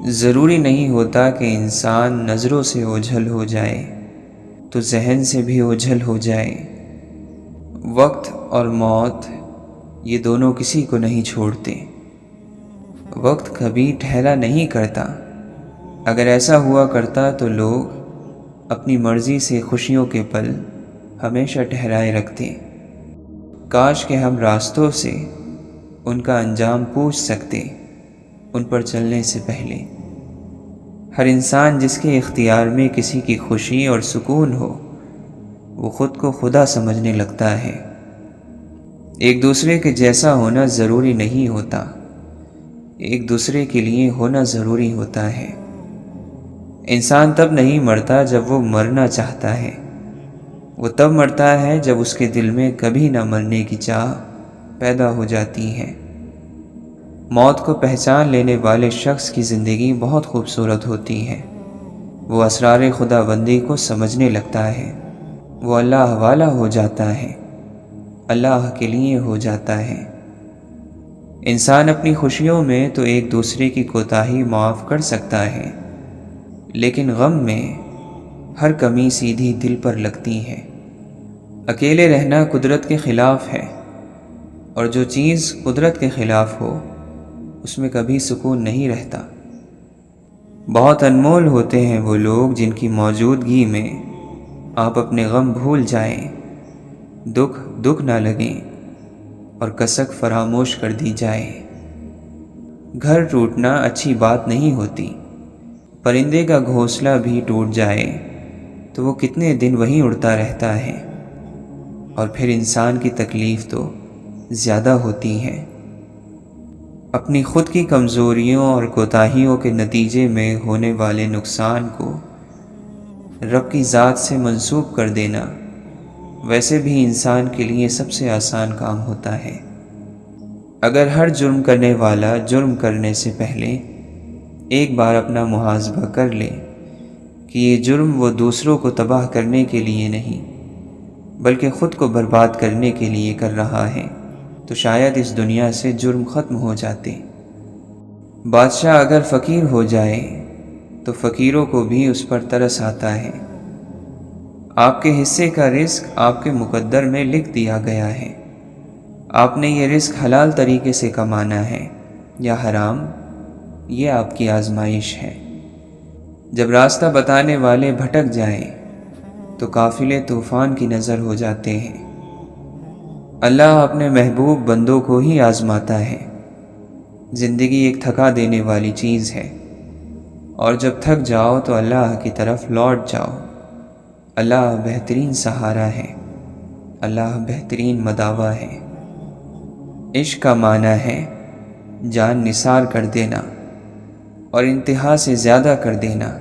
ضروری نہیں ہوتا کہ انسان نظروں سے اوجھل ہو جائے تو ذہن سے بھی اوجھل ہو جائے۔ وقت اور موت یہ دونوں کسی کو نہیں چھوڑتے۔ وقت کبھی ٹھہرا نہیں کرتا۔ اگر ایسا ہوا کرتا تو لوگ اپنی مرضی سے خوشیوں کے پل ہمیشہ ٹھہرائے رکھتے۔ کاش کہ ہم راستوں سے ان کا انجام پوچھ سکتے ان پر چلنے سے پہلے۔ ہر انسان جس کے اختیار میں کسی کی خوشی اور سکون ہو وہ خود کو خدا سمجھنے لگتا ہے۔ ایک دوسرے کے جیسا ہونا ضروری نہیں ہوتا، ایک دوسرے کے لیے ہونا ضروری ہوتا ہے۔ انسان تب نہیں مرتا جب وہ مرنا چاہتا ہے، وہ تب مرتا ہے جب اس کے دل میں کبھی نہ مرنے کی چاہ پیدا ہو جاتی ہے۔ موت کو پہچان لینے والے شخص کی زندگی بہت خوبصورت ہوتی ہے۔ وہ اسرار خدا بندی کو سمجھنے لگتا ہے، وہ اللہ والا ہو جاتا ہے، اللہ کے لیے ہو جاتا ہے۔ انسان اپنی خوشیوں میں تو ایک دوسرے کی کوتاہی معاف کر سکتا ہے، لیکن غم میں ہر کمی سیدھی دل پر لگتی ہے۔ اکیلے رہنا قدرت کے خلاف ہے، اور جو چیز قدرت کے خلاف ہو اس میں کبھی سکون نہیں رہتا۔ بہت انمول ہوتے ہیں وہ لوگ جن کی موجودگی میں آپ اپنے غم بھول جائیں، دکھ نہ لگیں اور کسک فراموش کر دی جائے۔ گھر ٹوٹنا اچھی بات نہیں ہوتی۔ پرندے کا گھونسلہ بھی ٹوٹ جائے تو وہ کتنے دن وہیں اڑتا رہتا ہے، اور پھر انسان کی تکلیف تو زیادہ ہوتی ہے۔ اپنی خود کی کمزوریوں اور کوتاہیوں کے نتیجے میں ہونے والے نقصان کو رب کی ذات سے منسوب کر دینا ویسے بھی انسان کے لیے سب سے آسان کام ہوتا ہے۔ اگر ہر جرم کرنے والا جرم کرنے سے پہلے ایک بار اپنا محاسبہ کر لے کہ یہ جرم وہ دوسروں کو تباہ کرنے کے لیے نہیں بلکہ خود کو برباد کرنے کے لیے کر رہا ہے تو شاید اس دنیا سے جرم ختم ہو جاتے۔ بادشاہ اگر فقیر ہو جائے تو فقیروں کو بھی اس پر ترس آتا ہے۔ آپ کے حصے کا رزق آپ کے مقدر میں لکھ دیا گیا ہے۔ آپ نے یہ رزق حلال طریقے سے کمانا ہے یا حرام، یہ آپ کی آزمائش ہے۔ جب راستہ بتانے والے بھٹک جائیں تو قافلے طوفان کی نظر ہو جاتے ہیں۔ اللہ اپنے محبوب بندوں کو ہی آزماتا ہے۔ زندگی ایک تھکا دینے والی چیز ہے، اور جب تھک جاؤ تو اللہ کی طرف لوٹ جاؤ۔ اللہ بہترین سہارا ہے، اللہ بہترین مداوا ہے۔ عشق کا معنی ہے جان نثار کر دینا اور انتہا سے زیادہ کر دینا،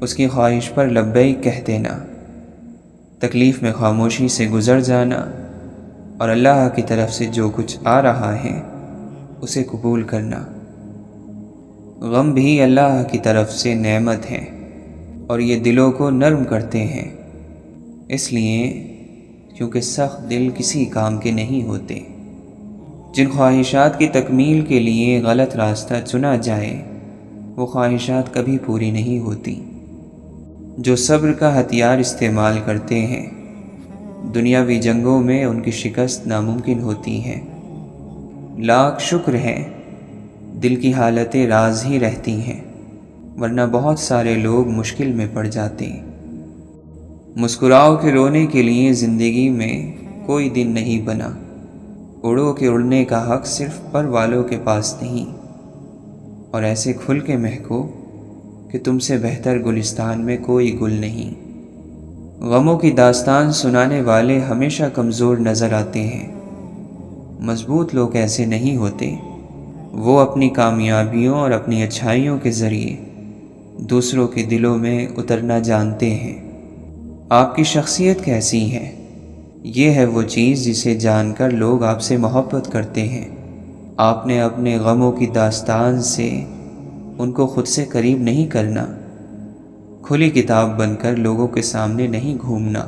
اس کی خواہش پر لبیک کہہ دینا، تکلیف میں خاموشی سے گزر جانا اور اللہ کی طرف سے جو کچھ آ رہا ہے اسے قبول کرنا۔ غم بھی اللہ کی طرف سے نعمت ہے اور یہ دلوں کو نرم کرتے ہیں، اس لیے کیونکہ سخت دل کسی کام کے نہیں ہوتے۔ جن خواہشات کی تکمیل کے لیے غلط راستہ چنا جائے وہ خواہشات کبھی پوری نہیں ہوتی۔ جو صبر کا ہتھیار استعمال کرتے ہیں دنیاوی جنگوں میں ان کی شکست ناممکن ہوتی ہے۔ لاکھ شکر ہے دل کی حالتیں راز ہی رہتی ہیں، ورنہ بہت سارے لوگ مشکل میں پڑ جاتے۔ مسکراؤ کہ رونے کے لیے زندگی میں کوئی دن نہیں بنا، اڑو کہ اڑنے کا حق صرف پر والوں کے پاس نہیں، اور ایسے کھل کے مہکو کہ تم سے بہتر گلستان میں کوئی گل نہیں۔ غموں کی داستان سنانے والے ہمیشہ کمزور نظر آتے ہیں، مضبوط لوگ ایسے نہیں ہوتے۔ وہ اپنی کامیابیوں اور اپنی اچھائیوں کے ذریعے دوسروں کے دلوں میں اترنا جانتے ہیں۔ آپ کی شخصیت کیسی ہے، یہ ہے وہ چیز جسے جان کر لوگ آپ سے محبت کرتے ہیں۔ آپ نے اپنے غموں کی داستان سے ان کو خود سے قریب نہیں کرنا، کھلی کتاب بن کر لوگوں کے سامنے نہیں گھومنا۔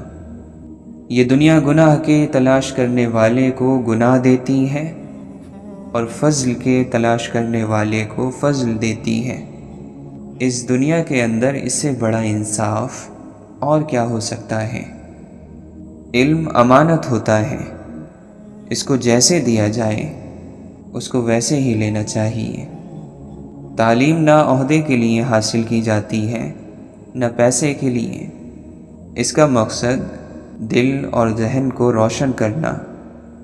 یہ دنیا گناہ کے تلاش کرنے والے کو گناہ دیتی ہے اور فضل کے تلاش کرنے والے کو فضل دیتی ہے۔ اس دنیا کے اندر اس سے بڑا انصاف اور کیا ہو سکتا ہے؟ علم امانت ہوتا ہے، اس کو جیسے دیا جائے اس کو ویسے ہی لینا چاہیے۔ تعلیم نہ عہدے کے لیے حاصل کی جاتی ہے نہ پیسے کے لیے، اس کا مقصد دل اور ذہن کو روشن کرنا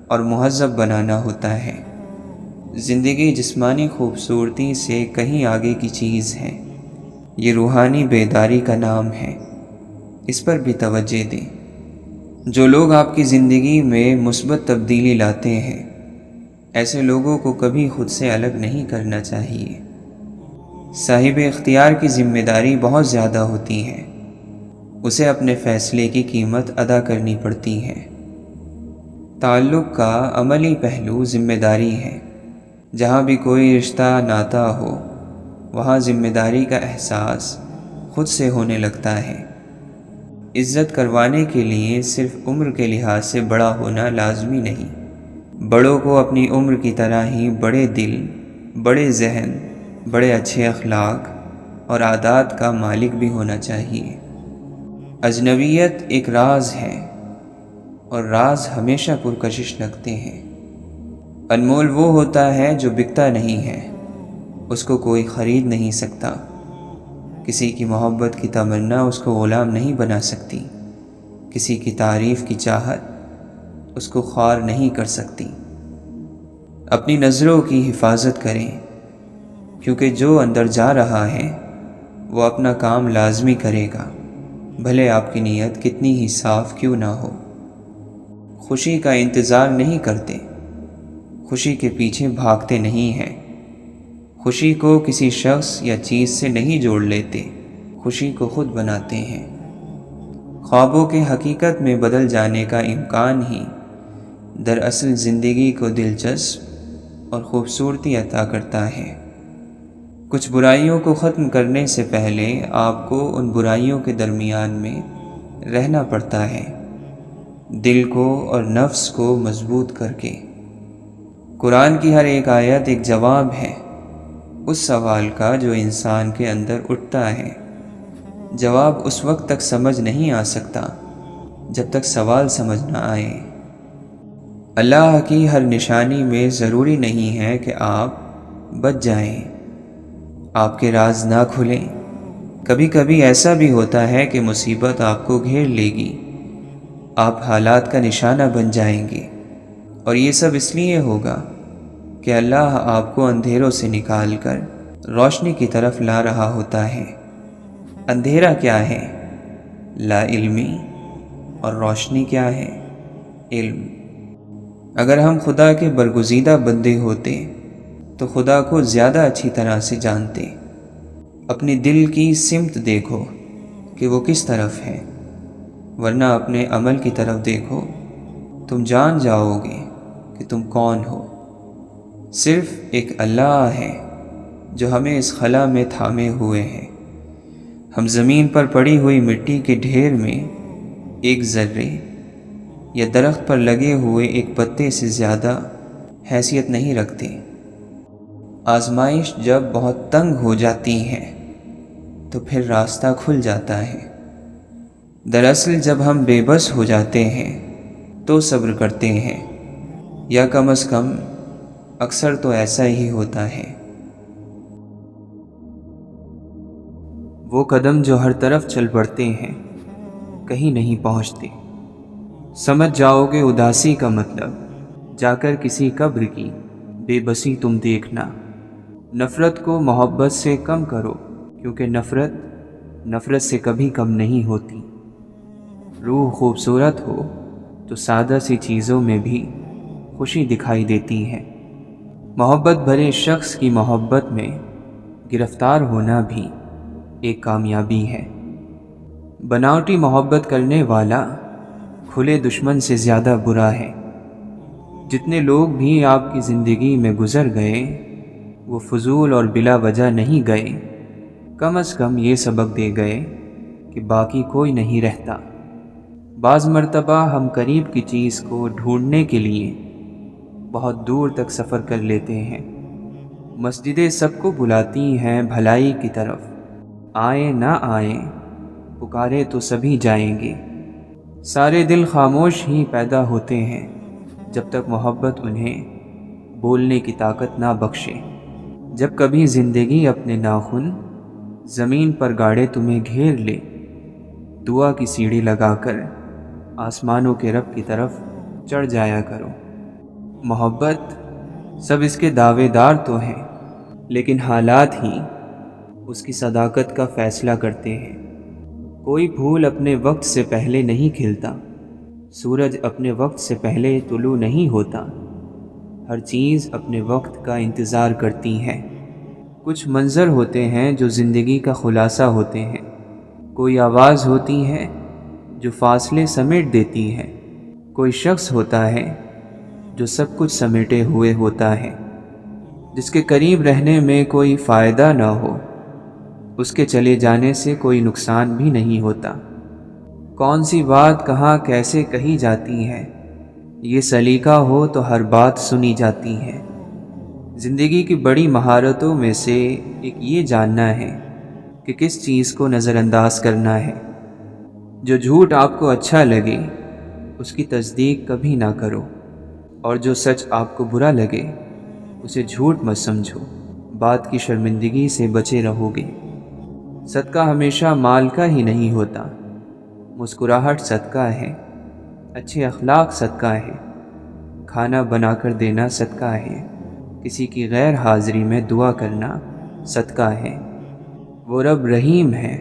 اور مہذب بنانا ہوتا ہے۔ زندگی جسمانی خوبصورتی سے کہیں آگے کی چیز ہے، یہ روحانی بیداری کا نام ہے، اس پر بھی توجہ دیں۔ جو لوگ آپ کی زندگی میں مثبت تبدیلی لاتے ہیں، ایسے لوگوں کو کبھی خود سے الگ نہیں کرنا چاہیے۔ صاحب اختیار کی ذمہ داری بہت زیادہ ہوتی ہے، اسے اپنے فیصلے کی قیمت ادا کرنی پڑتی ہے۔ تعلق کا عملی پہلو ذمہ داری ہے۔ جہاں بھی کوئی رشتہ ناتا ہو، وہاں ذمہ داری کا احساس خود سے ہونے لگتا ہے۔ عزت کروانے کے لیے صرف عمر کے لحاظ سے بڑا ہونا لازمی نہیں، بڑوں کو اپنی عمر کی طرح ہی بڑے دل، بڑے ذہن، بڑے اچھے اخلاق اور عادات کا مالک بھی ہونا چاہیے۔ اجنبیت ایک راز ہے اور راز ہمیشہ پرکشش لگتے ہیں۔ انمول وہ ہوتا ہے جو بکتا نہیں ہے، اس کو کوئی خرید نہیں سکتا۔ کسی کی محبت کی تمنا اس کو غلام نہیں بنا سکتی، کسی کی تعریف کی چاہت اس کو خوار نہیں کر سکتی۔ اپنی نظروں کی حفاظت کریں، کیونکہ جو اندر جا رہا ہے وہ اپنا کام لازمی کرے گا، بھلے آپ کی نیت کتنی ہی صاف کیوں نہ ہو۔ خوشی کا انتظار نہیں کرتے، خوشی کے پیچھے بھاگتے نہیں ہیں۔ خوشی کو کسی شخص یا چیز سے نہیں جوڑ لیتے، خوشی کو خود بناتے ہیں۔ خوابوں کے حقیقت میں بدل جانے کا امکان ہی دراصل زندگی کو دلچسپ اور خوبصورتی عطا کرتا ہے۔ کچھ برائیوں کو ختم کرنے سے پہلے آپ کو ان برائیوں کے درمیان میں رہنا پڑتا ہے، دل کو اور نفس کو مضبوط کر کے۔ قرآن کی ہر ایک آیت ایک جواب ہے اس سوال کا جو انسان کے اندر اٹھتا ہے۔ جواب اس وقت تک سمجھ نہیں آ سکتا جب تک سوال سمجھ نہ آئے۔ اللہ کی ہر نشانی میں ضروری نہیں ہے کہ آپ بچ جائیں، آپ کے راز نہ کھلیں۔ کبھی کبھی ایسا بھی ہوتا ہے کہ مصیبت آپ کو گھیر لے گی، آپ حالات کا نشانہ بن جائیں گے، اور یہ سب اس لیے ہوگا کہ اللہ آپ کو اندھیروں سے نکال کر روشنی کی طرف لا رہا ہوتا ہے۔ اندھیرا کیا ہے؟ لا علمی، اور روشنی کیا ہے؟ علم۔ اگر ہم خدا کے برگزیدہ بندے ہوتے تو خدا کو زیادہ اچھی طرح سے جانتے۔ اپنی دل کی سمت دیکھو کہ وہ کس طرف ہے، ورنہ اپنے عمل کی طرف دیکھو، تم جان جاؤ گے کہ تم کون ہو۔ صرف ایک اللہ ہے جو ہمیں اس خلا میں تھامے ہوئے ہے۔ ہم زمین پر پڑی ہوئی مٹی کے ڈھیر میں ایک ذرے یا درخت پر لگے ہوئے ایک پتے سے زیادہ حیثیت نہیں رکھتے۔ آزمائش جب بہت تنگ ہو جاتی ہے تو پھر راستہ کھل جاتا ہے۔ دراصل جب ہم بے بس ہو جاتے ہیں تو صبر کرتے ہیں، یا کم از کم اکثر تو ایسا ہی ہوتا ہے۔ وہ قدم جو ہر طرف چل پڑتے ہیں کہیں نہیں پہنچتے۔ سمجھ جاؤ گے اداسی کا مطلب، جا کر کسی قبر کی بے بسی تم دیکھنا۔ نفرت کو محبت سے کم کرو، کیونکہ نفرت سے کبھی کم نہیں ہوتی۔ روح خوبصورت ہو تو سادہ سی چیزوں میں بھی خوشی دکھائی دیتی ہے۔ محبت بھرے شخص کی محبت میں گرفتار ہونا بھی ایک کامیابی ہے۔ بناوٹی محبت کرنے والا کھلے دشمن سے زیادہ برا ہے۔ جتنے لوگ بھی آپ کی زندگی میں گزر گئے وہ فضول اور بلا وجہ نہیں گئے، کم از کم یہ سبق دے گئے کہ باقی کوئی نہیں رہتا۔ بعض مرتبہ ہم قریب کی چیز کو ڈھونڈنے کے لیے بہت دور تک سفر کر لیتے ہیں۔ مسجدیں سب کو بلاتی ہیں بھلائی کی طرف، آئیں نہ آئیں پکارے تو سبھی جائیں گے۔ سارے دل خاموش ہی پیدا ہوتے ہیں جب تک محبت انہیں بولنے کی طاقت نہ بخشے۔ جب کبھی زندگی اپنے ناخن زمین پر گاڑے تمہیں گھیر لے، دعا کی سیڑھی لگا کر آسمانوں کے رب کی طرف چڑھ جایا کرو۔ محبت سب اس کے دعوے دار تو ہیں، لیکن حالات ہی اس کی صداقت کا فیصلہ کرتے ہیں۔ کوئی پھول اپنے وقت سے پہلے نہیں کھلتا، سورج اپنے وقت سے پہلے طلوع نہیں ہوتا۔ ہر چیز اپنے وقت کا انتظار کرتی ہے۔ کچھ منظر ہوتے ہیں جو زندگی کا خلاصہ ہوتے ہیں۔ کوئی آواز ہوتی ہے جو فاصلے سمیٹ دیتی ہے۔ کوئی شخص ہوتا ہے جو سب کچھ سمیٹے ہوئے ہوتا ہے۔ جس کے قریب رہنے میں کوئی فائدہ نہ ہو، اس کے چلے جانے سے کوئی نقصان بھی نہیں ہوتا۔ کون سی بات کہاں کیسے کہی جاتی ہے، یہ سلیقہ ہو تو ہر بات سنی جاتی ہے۔ زندگی کی بڑی مہارتوں میں سے ایک یہ جاننا ہے کہ کس چیز کو نظر انداز کرنا ہے۔ جو جھوٹ آپ کو اچھا لگے اس کی تصدیق کبھی نہ کرو، اور جو سچ آپ کو برا لگے اسے جھوٹ مت سمجھو۔ بات کی شرمندگی سے بچے رہو گے۔ صدقہ ہمیشہ مال کا ہی نہیں ہوتا۔ مسکراہٹ صدقہ ہے، اچھے اخلاق صدقہ ہے، کھانا بنا کر دینا صدقہ ہے، کسی کی غیر حاضری میں دعا کرنا صدقہ ہے۔ وہ رب رحیم ہے،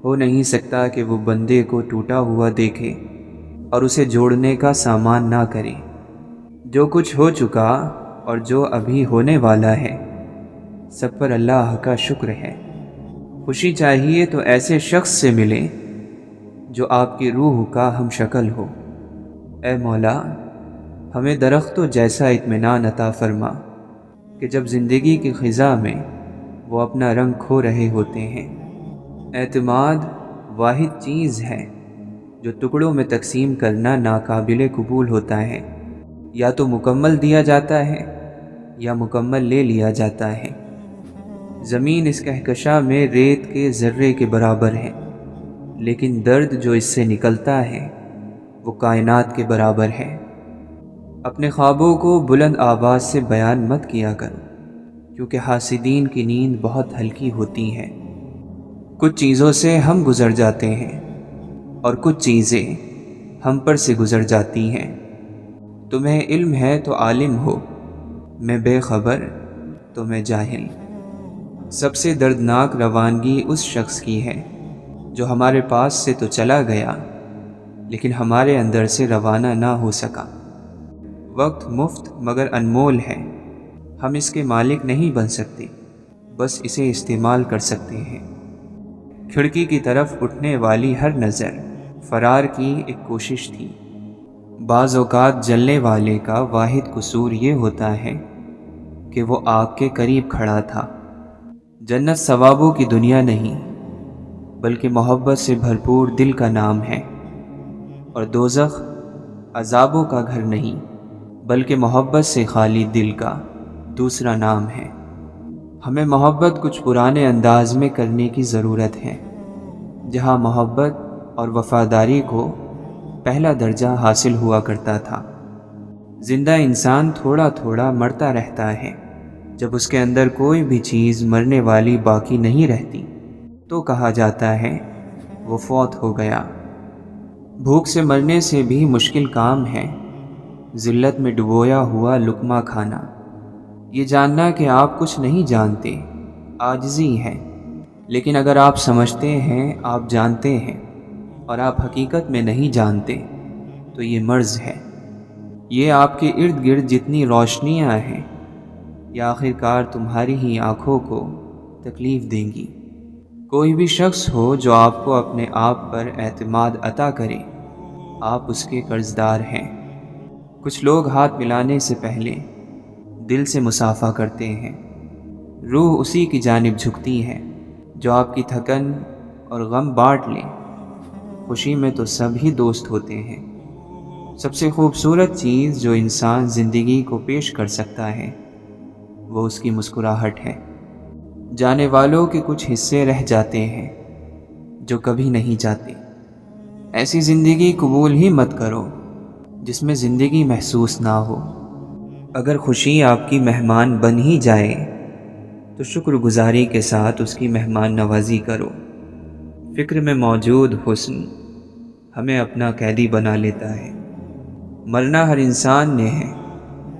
ہو نہیں سکتا کہ وہ بندے کو ٹوٹا ہوا دیکھے اور اسے جوڑنے کا سامان نہ کرے۔ جو کچھ ہو چکا اور جو ابھی ہونے والا ہے، سب پر اللہ کا شکر ہے۔ خوشی چاہیے تو ایسے شخص سے ملے جو آپ کی روح کا ہم شکل ہو۔ اے مولا، ہمیں درختوں جیسا اطمینان عطا فرما کہ جب زندگی کی خزاں میں وہ اپنا رنگ کھو رہے ہوتے ہیں۔ اعتماد واحد چیز ہے جو ٹکڑوں میں تقسیم کرنا ناقابل قبول ہوتا ہے۔ یا تو مکمل دیا جاتا ہے یا مکمل لے لیا جاتا ہے۔ زمین اس کہکشاں میں ریت کے ذرے کے برابر ہے، لیکن درد جو اس سے نکلتا ہے وہ کائنات کے برابر ہے۔ اپنے خوابوں کو بلند آواز سے بیان مت کیا کرو، کیونکہ حاسدین کی نیند بہت ہلکی ہوتی ہے۔ کچھ چیزوں سے ہم گزر جاتے ہیں اور کچھ چیزیں ہم پر سے گزر جاتی ہیں۔ تمہیں علم ہے تو عالم ہو، میں بے خبر تو میں جاہل۔ سب سے دردناک روانگی اس شخص کی ہے جو ہمارے پاس سے تو چلا گیا لیکن ہمارے اندر سے روانہ نہ ہو سکا۔ وقت مفت مگر انمول ہے، ہم اس کے مالک نہیں بن سکتے، بس اسے استعمال کر سکتے ہیں۔ کھڑکی کی طرف اٹھنے والی ہر نظر فرار کی ایک کوشش تھی۔ بعض اوقات جلنے والے کا واحد قصور یہ ہوتا ہے کہ وہ آگ کے قریب کھڑا تھا۔ جنت ثوابوں کی دنیا نہیں بلکہ محبت سے بھرپور دل کا نام ہے، اور دوزخ عذابوں کا گھر نہیں بلکہ محبت سے خالی دل کا دوسرا نام ہے۔ ہمیں محبت کچھ پرانے انداز میں کرنے کی ضرورت ہے، جہاں محبت اور وفاداری کو پہلا درجہ حاصل ہوا کرتا تھا۔ زندہ انسان تھوڑا تھوڑا مرتا رہتا ہے۔ جب اس کے اندر کوئی بھی چیز مرنے والی باقی نہیں رہتی تو کہا جاتا ہے وہ فوت ہو گیا۔ بھوک سے مرنے سے بھی مشکل کام ہے ذلت میں ڈبویا ہوا لقمہ کھانا۔ یہ جاننا کہ آپ کچھ نہیں جانتے عاجزی ہے، لیکن اگر آپ سمجھتے ہیں آپ جانتے ہیں اور آپ حقیقت میں نہیں جانتے تو یہ مرض ہے۔ یہ آپ کے ارد گرد جتنی روشنیاں ہیں یہ آخر کار تمہاری ہی آنکھوں کو تکلیف دیں گی۔ کوئی بھی شخص ہو جو آپ کو اپنے آپ پر اعتماد عطا کرے، آپ اس کے قرضدار ہیں۔ کچھ لوگ ہاتھ ملانے سے پہلے دل سے مصافحہ کرتے ہیں۔ روح اسی کی جانب جھکتی ہے جو آپ کی تھکن اور غم بانٹ لے۔ خوشی میں تو سب ہی دوست ہوتے ہیں۔ سب سے خوبصورت چیز جو انسان زندگی کو پیش کر سکتا ہے وہ اس کی مسکراہٹ ہے۔ جانے والوں کے کچھ حصے رہ جاتے ہیں جو کبھی نہیں جاتے۔ ایسی زندگی قبول ہی مت کرو جس میں زندگی محسوس نہ ہو۔ اگر خوشی آپ کی مہمان بن ہی جائے تو شکر گزاری کے ساتھ اس کی مہمان نوازی کرو۔ فکر میں موجود حسن ہمیں اپنا قیدی بنا لیتا ہے۔ مرنا ہر انسان نے ہے،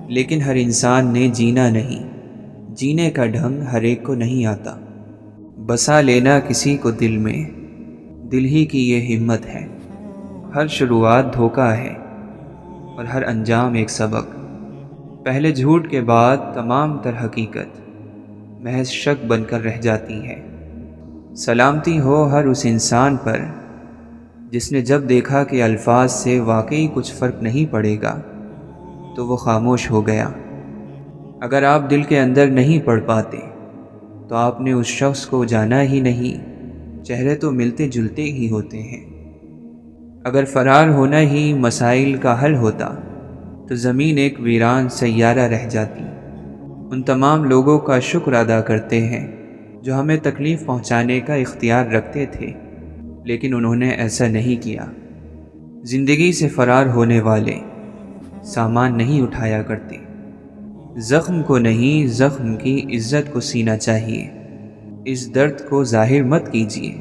لیکن ہر انسان نے جینا نہیں۔ جینے کا ڈھنگ ہر ایک کو نہیں آتا۔ بسا لینا کسی کو دل میں، دل ہی کی یہ ہمت ہے۔ ہر شروعات دھوکہ ہے اور ہر انجام ایک سبق۔ پہلے جھوٹ کے بعد تمام تر حقیقت محض شک بن کر رہ جاتی ہے۔ سلامتی ہو ہر اس انسان پر جس نے جب دیکھا کہ الفاظ سے واقعی کچھ فرق نہیں پڑے گا تو وہ خاموش ہو گیا۔ اگر آپ دل کے اندر نہیں پڑھ پاتے تو آپ نے اس شخص کو جانا ہی نہیں۔ چہرے تو ملتے جلتے ہی ہوتے ہیں۔ اگر فرار ہونا ہی مسائل کا حل ہوتا تو زمین ایک ویران سیارہ رہ جاتی۔ ان تمام لوگوں کا شکر ادا کرتے ہیں جو ہمیں تکلیف پہنچانے کا اختیار رکھتے تھے، لیکن انہوں نے ایسا نہیں کیا۔ زندگی سے فرار ہونے والے سامان نہیں اٹھایا کرتے۔ زخم کو نہیں، زخم کی عزت کو سینا چاہیے۔ اس درد کو ظاہر مت کیجیے۔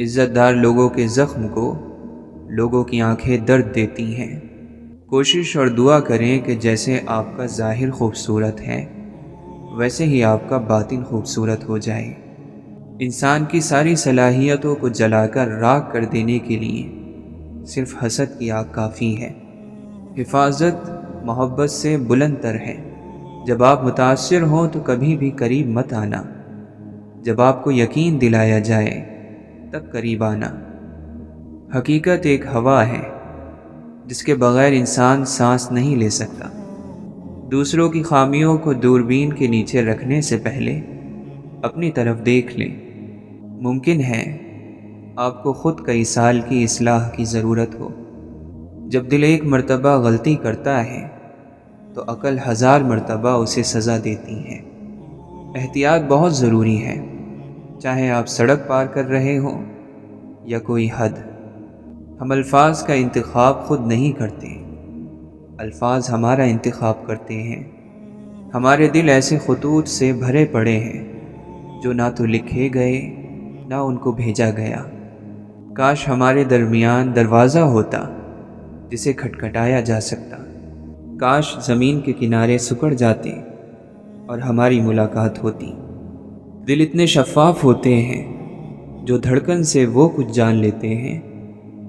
عزت دار لوگوں کے زخم کو لوگوں کی آنکھیں درد دیتی ہیں۔ کوشش اور دعا کریں کہ جیسے آپ کا ظاہر خوبصورت ہے ویسے ہی آپ کا باطن خوبصورت ہو جائے۔ انسان کی ساری صلاحیتوں کو جلا کر راکھ کر دینے کے لیے صرف حسد کی آگ کافی ہے۔ حفاظت محبت سے بلند تر ہے۔ جب آپ متاثر ہوں تو کبھی بھی قریب مت آنا۔ جب آپ کو یقین دلایا جائے تب قریب آنا۔ حقیقت ایک ہوا ہے جس کے بغیر انسان سانس نہیں لے سکتا۔ دوسروں کی خامیوں کو دوربین کے نیچے رکھنے سے پہلے اپنی طرف دیکھ لیں۔ ممکن ہے آپ کو خود کئی سال کی اصلاح کی ضرورت ہو۔ جب دل ایک مرتبہ غلطی کرتا ہے تو عقل 1000 مرتبہ اسے سزا دیتی ہے۔ احتیاط بہت ضروری ہے، چاہے آپ سڑک پار کر رہے ہوں یا کوئی حد۔ ہم الفاظ کا انتخاب خود نہیں کرتے، الفاظ ہمارا انتخاب کرتے ہیں۔ ہمارے دل ایسے خطوط سے بھرے پڑے ہیں جو نہ تو لکھے گئے نہ ان کو بھیجا گیا۔ کاش ہمارے درمیان دروازہ ہوتا جسے کھٹکھٹایا جا سکتا۔ کاش زمین کے کنارے سکڑ جاتے اور ہماری ملاقات ہوتی۔ دل اتنے شفاف ہوتے ہیں جو دھڑکن سے وہ کچھ جان لیتے ہیں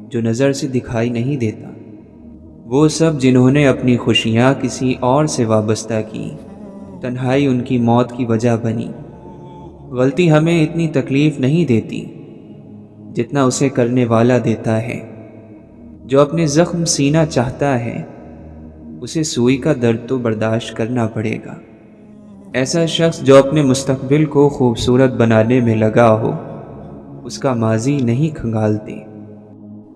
جو نظر سے دکھائی نہیں دیتا۔ وہ سب جنہوں نے اپنی خوشیاں کسی اور سے وابستہ کی، تنہائی ان کی موت کی وجہ بنی۔ غلطی ہمیں اتنی تکلیف نہیں دیتی جتنا اسے کرنے والا دیتا ہے۔ جو اپنے زخم سینا چاہتا ہے اسے سوئی کا درد تو برداشت کرنا پڑے گا۔ ایسا شخص جو اپنے مستقبل کو خوبصورت بنانے میں لگا ہو اس کا ماضی نہیں کھنگالتے۔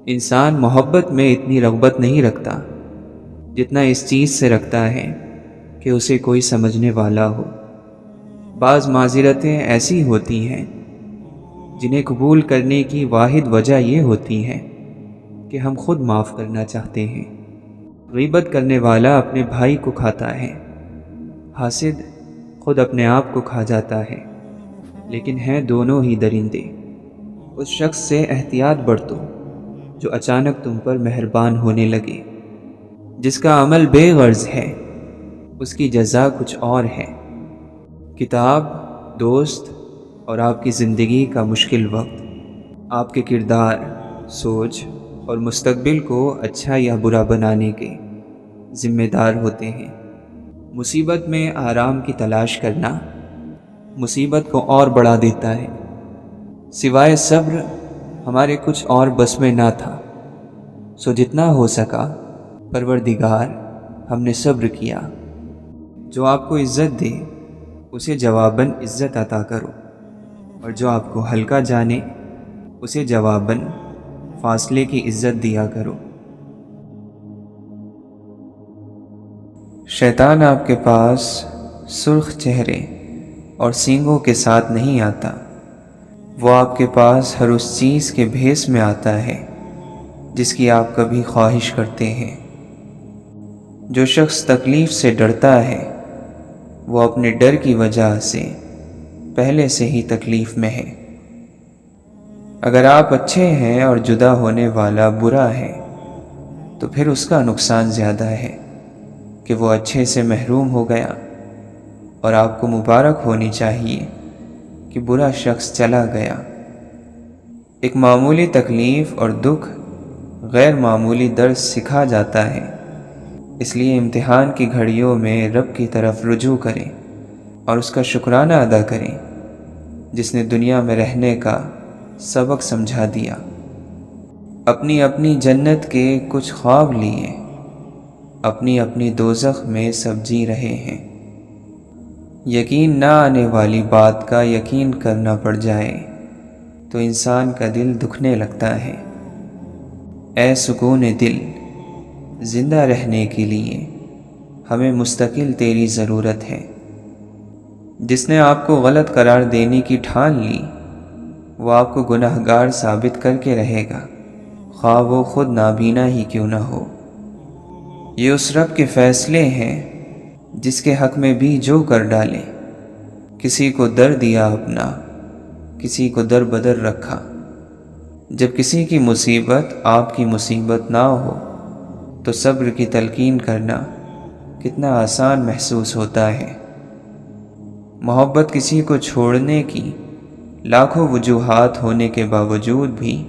انسان محبت میں اتنی رغبت نہیں رکھتا جتنا اس چیز سے رکھتا ہے کہ اسے کوئی سمجھنے والا ہو۔ بعض معذرتیں ایسی ہوتی ہیں جنہیں قبول کرنے کی واحد وجہ یہ ہوتی ہے کہ ہم خود معاف کرنا چاہتے ہیں۔ غیبت کرنے والا اپنے بھائی کو کھاتا ہے، حاسد خود اپنے آپ کو کھا جاتا ہے، لیکن ہیں دونوں ہی درندے۔ اس شخص سے احتیاط برتو جو اچانک تم پر مہربان ہونے لگے۔ جس کا عمل بے غرض ہے اس کی جزا کچھ اور ہے۔ کتاب، دوست اور آپ کی زندگی کا مشکل وقت آپ کے کردار، سوچ اور مستقبل کو اچھا یا برا بنانے کے ذمہ دار ہوتے ہیں۔ مصیبت میں آرام کی تلاش کرنا مصیبت کو اور بڑھا دیتا ہے۔ سوائے صبر ہمارے کچھ اور بس میں نہ تھا، سو جتنا ہو سکا پروردگار ہم نے صبر کیا۔ جو آپ کو عزت دے اسے جواباً عزت عطا کرو، اور جو آپ کو ہلکا جانے اسے جواباً فاصلے کی عزت دیا کرو۔ شیطان آپ کے پاس سرخ چہرے اور سینگوں کے ساتھ نہیں آتا، وہ آپ کے پاس ہر اس چیز کے بھیس میں آتا ہے جس کی آپ کبھی خواہش کرتے ہیں۔ جو شخص تکلیف سے ڈرتا ہے وہ اپنے ڈر کی وجہ سے پہلے سے ہی تکلیف میں ہے۔ اگر آپ اچھے ہیں اور جدا ہونے والا برا ہے تو پھر اس کا نقصان زیادہ ہے کہ وہ اچھے سے محروم ہو گیا، اور آپ کو مبارک ہونی چاہیے کہ برا شخص چلا گیا۔ ایک معمولی تکلیف اور دکھ غیر معمولی درس سکھا جاتا ہے، اس لیے امتحان کی گھڑیوں میں رب کی طرف رجوع کریں اور اس کا شکرانہ ادا کریں جس نے دنیا میں رہنے کا سبق سمجھا دیا۔ اپنی اپنی جنت کے کچھ خواب لیے اپنی اپنی دوزخ میں سب جی رہے ہیں۔ یقین نہ آنے والی بات کا یقین کرنا پڑ جائے تو انسان کا دل دکھنے لگتا ہے۔ اے سکون دل، زندہ رہنے کے لیے ہمیں مستقل تیری ضرورت ہے۔ جس نے آپ کو غلط قرار دینے کی ٹھان لی وہ آپ کو گنہگار ثابت کر کے رہے گا، خواہ وہ خود نابینا ہی کیوں نہ ہو۔ یہ اس رب کے فیصلے ہیں جس کے حق میں بھی جو کر ڈالے۔ کسی کو در دیا اپنا، کسی کو در بدر رکھا۔ جب کسی کی مصیبت آپ کی مصیبت نہ ہو تو صبر کی تلقین کرنا کتنا آسان محسوس ہوتا ہے۔ محبت کسی کو چھوڑنے کی لاکھوں وجوہات ہونے کے باوجود بھی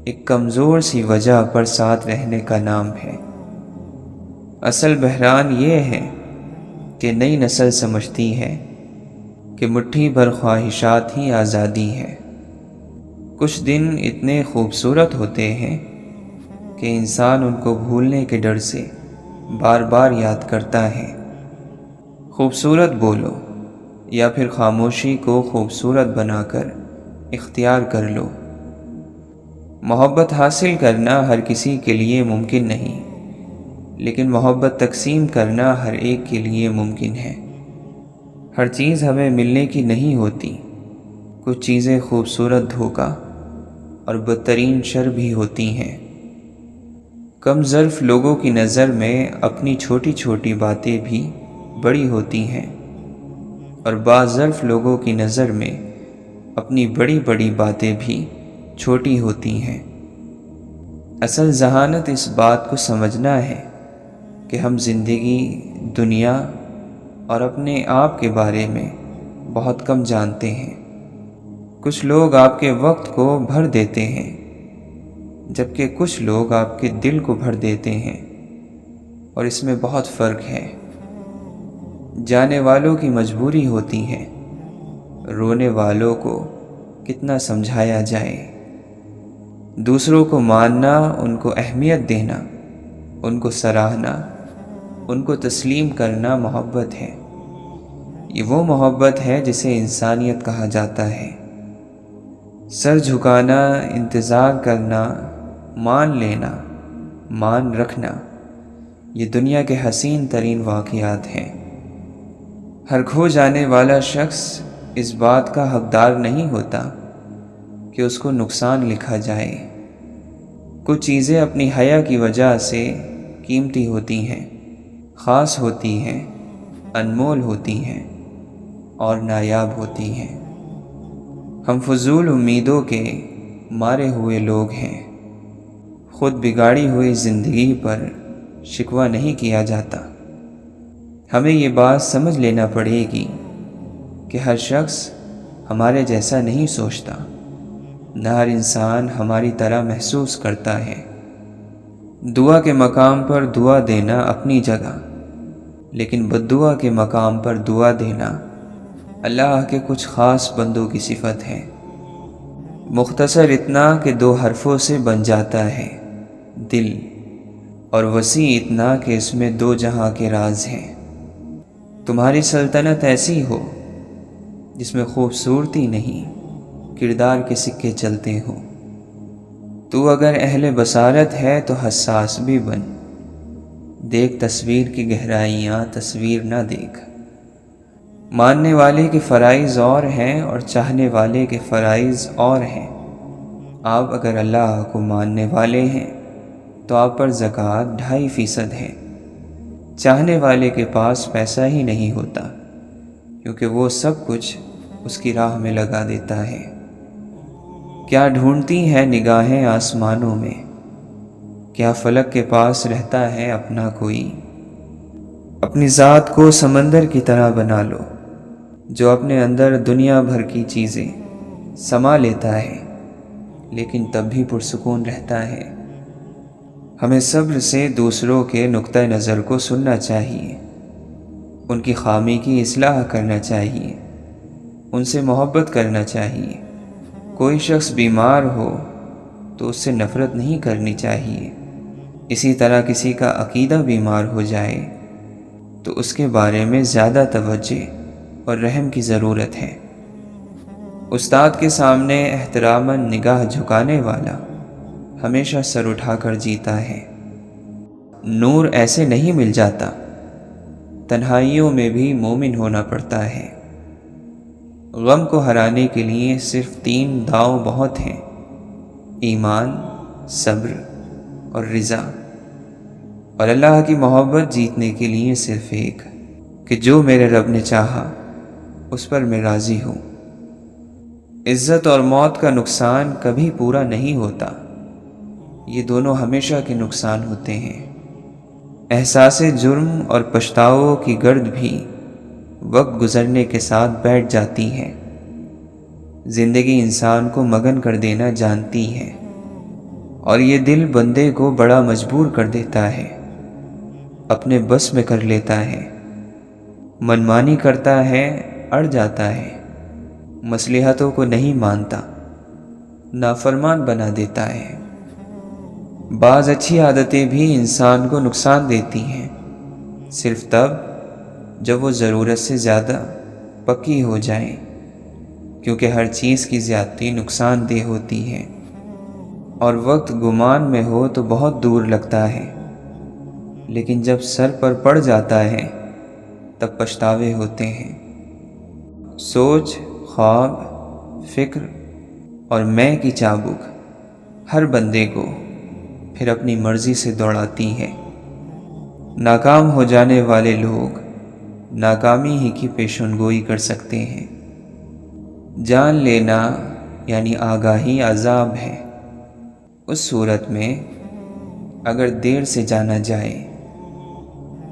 ایک کمزور سی وجہ پر ساتھ رہنے کا نام ہے۔ اصل بحران یہ ہے کہ نئی نسل سمجھتی ہے کہ مٹھی بھر خواہشات ہی آزادی ہے۔ کچھ دن اتنے خوبصورت ہوتے ہیں کہ انسان ان کو بھولنے کے ڈر سے بار بار یاد کرتا ہے۔ خوبصورت بولو یا پھر خاموشی کو خوبصورت بنا کر اختیار کر لو۔ محبت حاصل کرنا ہر کسی کے لیے ممکن نہیں، لیکن محبت تقسیم کرنا ہر ایک کے لیے ممکن ہے۔ ہر چیز ہمیں ملنے کی نہیں ہوتی، کچھ چیزیں خوبصورت دھوکہ اور بدترین شر بھی ہوتی ہیں۔ کم ظرف لوگوں کی نظر میں اپنی چھوٹی چھوٹی باتیں بھی بڑی ہوتی ہیں، اور بعض ظرف لوگوں کی نظر میں اپنی بڑی بڑی باتیں بھی چھوٹی ہوتی ہیں۔ اصل ذہانت اس بات کو سمجھنا ہے کہ ہم زندگی، دنیا اور اپنے آپ کے بارے میں بہت کم جانتے ہیں۔ کچھ لوگ آپ کے وقت کو بھر دیتے ہیں جبکہ کچھ لوگ آپ کے دل کو بھر دیتے ہیں، اور اس میں بہت فرق ہے۔ جانے والوں کی مجبوری ہوتی ہے، رونے والوں کو کتنا سمجھایا جائے۔ دوسروں کو ماننا، ان کو اہمیت دینا، ان کو سراہنا، ان کو تسلیم کرنا محبت ہے۔ یہ وہ محبت ہے جسے انسانیت کہا جاتا ہے۔ سر جھکانا، انتظار کرنا، مان لینا، مان رکھنا، یہ دنیا کے حسین ترین واقعات ہیں۔ ہر کھو جانے والا شخص اس بات کا حقدار نہیں ہوتا کہ اس کو نقصان لکھا جائے۔ کچھ چیزیں اپنی حیا کی وجہ سے قیمتی ہوتی ہیں، خاص ہوتی ہیں، انمول ہوتی ہیں اور نایاب ہوتی ہیں۔ ہم فضول امیدوں کے مارے ہوئے لوگ ہیں۔ خود بگاڑی ہوئی زندگی پر شکوہ نہیں کیا جاتا۔ ہمیں یہ بات سمجھ لینا پڑے گی کہ ہر شخص ہمارے جیسا نہیں سوچتا، نہ ہر انسان ہماری طرح محسوس کرتا ہے۔ دعا کے مقام پر دعا دینا اپنی جگہ، لیکن بددعا کے مقام پر دعا دینا اللہ کے کچھ خاص بندوں کی صفت ہے۔ مختصر اتنا کہ 2 حرفوں سے بن جاتا ہے دل، اور وسیع اتنا کہ اس میں 2 جہاں کے راز ہیں۔ تمہاری سلطنت ایسی ہو جس میں خوبصورتی نہیں، کردار کے سکے چلتے ہوں۔ تو اگر اہل بصارت ہے تو حساس بھی بن، دیکھ تصویر کی گہرائیاں، تصویر نہ دیکھ۔ ماننے والے کے فرائض اور ہیں اور چاہنے والے کے فرائض اور ہیں۔ آپ اگر اللہ کو ماننے والے ہیں تو آپ پر زکوٰۃ 2.5% ہے۔ چاہنے والے کے پاس پیسہ ہی نہیں ہوتا، کیونکہ وہ سب کچھ اس کی راہ میں لگا دیتا ہے۔ کیا ڈھونڈتی ہیں نگاہیں آسمانوں میں، کیا فلک کے پاس رہتا ہے اپنا کوئی؟ اپنی ذات کو سمندر کی طرح بنا لو، جو اپنے اندر دنیا بھر کی چیزیں سما لیتا ہے، لیکن تب بھی پرسکون رہتا ہے۔ ہمیں صبر سے دوسروں کے نقطہ نظر کو سننا چاہیے، ان کی خامی کی اصلاح کرنا چاہیے، ان سے محبت کرنا چاہیے۔ کوئی شخص بیمار ہو تو اس سے نفرت نہیں کرنی چاہیے۔ اسی طرح کسی کا عقیدہ بیمار ہو جائے تو اس کے بارے میں زیادہ توجہ اور رحم کی ضرورت ہے۔ استاد کے سامنے احتراماً نگاہ جھکانے والا ہمیشہ سر اٹھا کر جیتا ہے۔ نور ایسے نہیں مل جاتا، تنہائیوں میں بھی مومن ہونا پڑتا ہے۔ غم کو ہرانے کے لیے صرف 3 داؤ بہت ہیں: ایمان، صبر اور رضا۔ اور اللہ کی محبت جیتنے کے لیے صرف ایک، کہ جو میرے رب نے چاہا اس پر میں راضی ہوں۔ عزت اور موت کا نقصان کبھی پورا نہیں ہوتا، یہ دونوں ہمیشہ کے نقصان ہوتے ہیں۔ احساس جرم اور پچھتاؤ کی گرد بھی وقت گزرنے کے ساتھ بیٹھ جاتی ہے۔ زندگی انسان کو مگن کر دینا جانتی ہے، اور یہ دل بندے کو بڑا مجبور کر دیتا ہے، اپنے بس میں کر لیتا ہے، منمانی کرتا ہے، اڑ جاتا ہے، مصلحتوں کو نہیں مانتا، نافرمان بنا دیتا ہے۔ بعض اچھی عادتیں بھی انسان کو نقصان دیتی ہیں، صرف تب جب وہ ضرورت سے زیادہ پکی ہو جائیں، کیونکہ ہر چیز کی زیادتی نقصان دہ ہوتی ہے، اور وقت گمان میں ہو تو بہت دور لگتا ہے، لیکن جب سر پر پڑ جاتا ہے تب پچھتاوے ہوتے ہیں۔ سوچ، خواب، فکر اور میں کی چابک ہر بندے کو پھر اپنی مرضی سے دوڑاتی ہے۔ ناکام ہو جانے والے لوگ ناکامی ہی کی پیشن گوئی کر سکتے ہیں۔ جان لینا یعنی آگاہی عذاب ہے، اس صورت میں اگر دیر سے جانا جائے،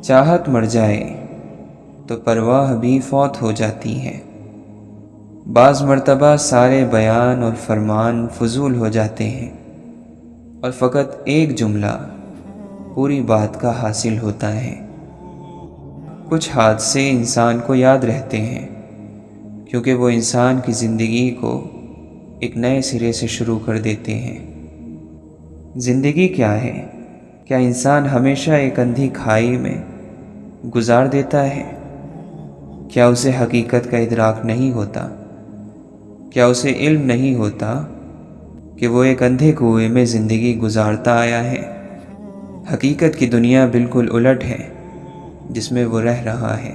چاہت مر جائے تو پرواہ بھی فوت ہو جاتی ہے۔ بعض مرتبہ سارے بیان اور فرمان فضول ہو جاتے ہیں، اور فقط ایک جملہ پوری بات کا حاصل ہوتا ہے۔ کچھ حادثے انسان کو یاد رہتے ہیں، کیونکہ وہ انسان کی زندگی کو ایک نئے سرے سے شروع کر دیتے ہیں۔ زندگی کیا ہے؟ کیا انسان ہمیشہ ایک اندھی کھائی میں گزار دیتا ہے؟ کیا اسے حقیقت کا ادراک نہیں ہوتا؟ کیا اسے علم نہیں ہوتا کہ وہ ایک اندھے کنویں میں زندگی گزارتا آیا ہے؟ حقیقت کی دنیا بالکل الٹ ہے جس میں وہ رہ رہا ہے۔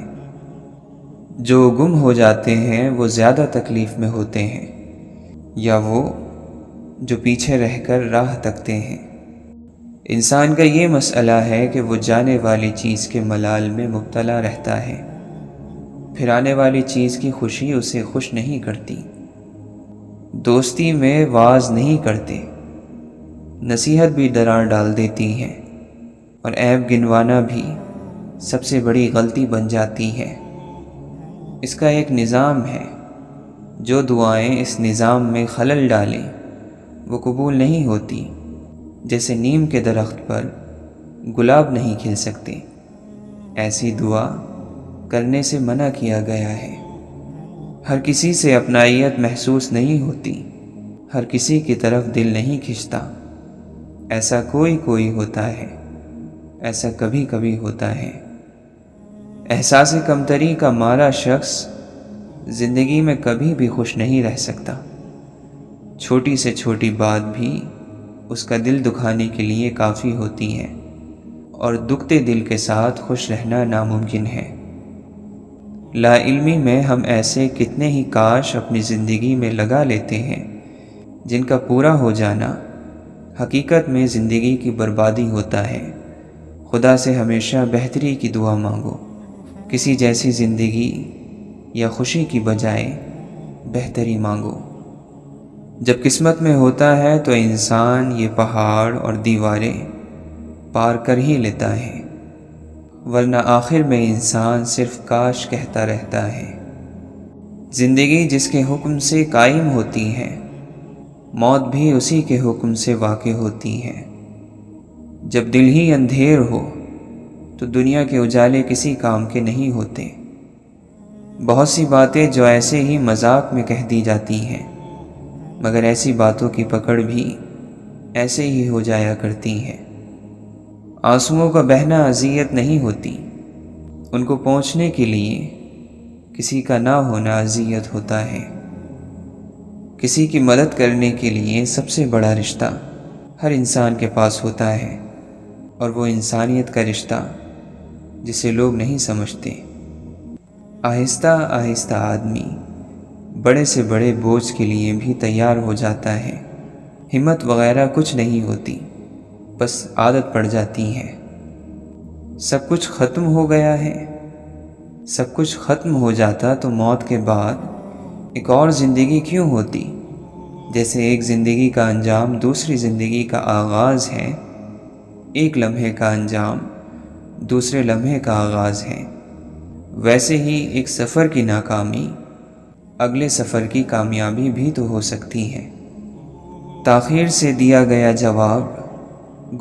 جو گم ہو جاتے ہیں وہ زیادہ تکلیف میں ہوتے ہیں، یا وہ جو پیچھے رہ کر راہ تکتے ہیں۔ انسان کا یہ مسئلہ ہے کہ وہ جانے والی چیز کے ملال میں مبتلا رہتا ہے، پھر آنے والی چیز کی خوشی اسے خوش نہیں کرتی۔ دوستی میں واز نہیں کرتے، نصیحت بھی ڈرا ڈال دیتی ہے، اور عیب گنوانا بھی سب سے بڑی غلطی بن جاتی ہے۔ اس کا ایک نظام ہے، جو دعائیں اس نظام میں خلل ڈالیں وہ قبول نہیں ہوتی، جیسے نیم کے درخت پر گلاب نہیں کھل سکتے، ایسی دعا کرنے سے منع کیا گیا ہے۔ ہر کسی سے اپنائیت محسوس نہیں ہوتی، ہر کسی کی طرف دل نہیں کھنچتا۔ ایسا کوئی ہوتا ہے، ایسا کبھی کبھی ہوتا ہے۔ احساس کمتری کا مارا شخص زندگی میں کبھی بھی خوش نہیں رہ سکتا۔ چھوٹی سے چھوٹی بات بھی اس کا دل دکھانے کے لیے کافی ہوتی ہے، اور دکھتے دل کے ساتھ خوش رہنا ناممکن ہے۔ لا علمی میں ہم ایسے کتنے ہی کاش اپنی زندگی میں لگا لیتے ہیں جن کا پورا ہو جانا حقیقت میں زندگی کی بربادی ہوتا ہے۔ خدا سے ہمیشہ بہتری کی دعا مانگو، کسی جیسی زندگی یا خوشی کی بجائے بہتری مانگو۔ جب قسمت میں ہوتا ہے تو انسان یہ پہاڑ اور دیواریں پار کر ہی لیتا ہے، ورنہ آخر میں انسان صرف کاش کہتا رہتا ہے۔ زندگی جس کے حکم سے قائم ہوتی ہے، موت بھی اسی کے حکم سے واقع ہوتی ہے۔ جب دل ہی اندھیر ہو تو دنیا کے اجالے کسی کام کے نہیں ہوتے۔ بہت سی باتیں جو ایسے ہی مذاق میں کہہ دی جاتی ہیں، مگر ایسی باتوں کی پکڑ بھی ایسے ہی ہو جایا کرتی ہے۔ آنسوؤں کا بہنا اذیت نہیں ہوتی، ان کو پہنچنے کے لیے کسی کا نہ ہونا اذیت ہوتا ہے۔ کسی کی مدد کرنے کے لیے سب سے بڑا رشتہ ہر انسان کے پاس ہوتا ہے، اور وہ انسانیت کا رشتہ جسے لوگ نہیں سمجھتے۔ آہستہ آہستہ آدمی بڑے سے بڑے بوجھ کے لیے بھی تیار ہو جاتا ہے۔ ہمت وغیرہ کچھ نہیں ہوتی، بس عادت پڑ جاتی ہے۔ سب کچھ ختم ہو گیا ہے۔ سب کچھ ختم ہو جاتا تو موت کے بعد ایک اور زندگی کیوں ہوتی؟ جیسے ایک زندگی کا انجام دوسری زندگی کا آغاز ہے، ایک لمحے کا انجام دوسرے لمحے کا آغاز ہے، ویسے ہی ایک سفر کی ناکامی اگلے سفر کی کامیابی بھی تو ہو سکتی ہے۔ تاخیر سے دیا گیا جواب